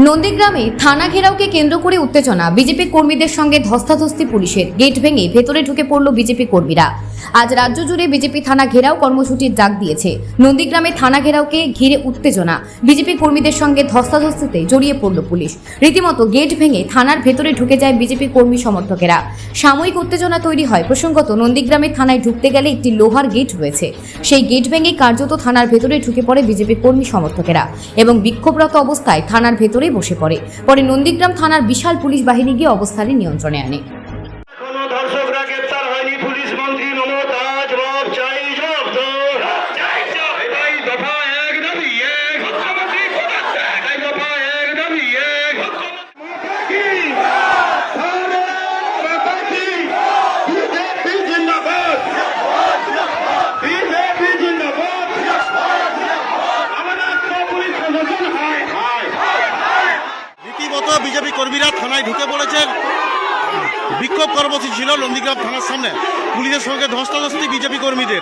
নন্দীগ্রামে থানা ঘেরাওকে কেন্দ্র করে উত্তেজনা। বিজেপি কর্মীদের সঙ্গে ধস্তাধস্তি পুলিশের। গেট ভেঙে ভেতরে ঢুকে পড়ল বিজেপি কর্মীরা। আজ রাজ্য জুড়ে বিজেপি থানা ঘেরাও কর্মসূচির ডাক দিয়েছে। নন্দীগ্রামে থানা ঘেরাওকে ঘিরে উত্তেজনা। বিজেপি কর্মীদের সঙ্গে ধস্তাধস্তিতে জড়িয়ে পড়ল পুলিশ। রীতিমতো গেট ভেঙে থানার ভেতরে ঢুকে যায় বিজেপি কর্মী সমর্থকেরা। সাময়িক উত্তেজনা তৈরি হয়। প্রসঙ্গত, নন্দীগ্রামে থানায় ঢুকতে গেলে একটি লোহার গেট রয়েছে। সেই গেট ভেঙে কার্যত থানার ভেতরে ঢুকে পড়ে বিজেপি কর্মী সমর্থকেরা এবং বিক্ষোভরত অবস্থায় থানার ভেতরে বসে পড়ে। পরে নন্দীগ্রাম থানার বিশাল পুলিশ বাহিনী গিয়ে অবস্থার নিয়ন্ত্রণে আনে। কোনো দর্শকরা গ্রেপ্তার হয়নি। পুলিশ মন্ত্রী মমতা জবাব চাই, জবাব এটাই দফা এক দাবি এক, এটাই দফা এক দাবি এক। রীতিমতো বিজেপি কর্মীরা থানায় ঢুকে পড়েছেন। বিক্ষোভ কর্মসূচি ছিল নন্দীগ্রাম থানার সামনে। পুলিশের সঙ্গে ধস্তাধস্তি বিজেপি কর্মীদের।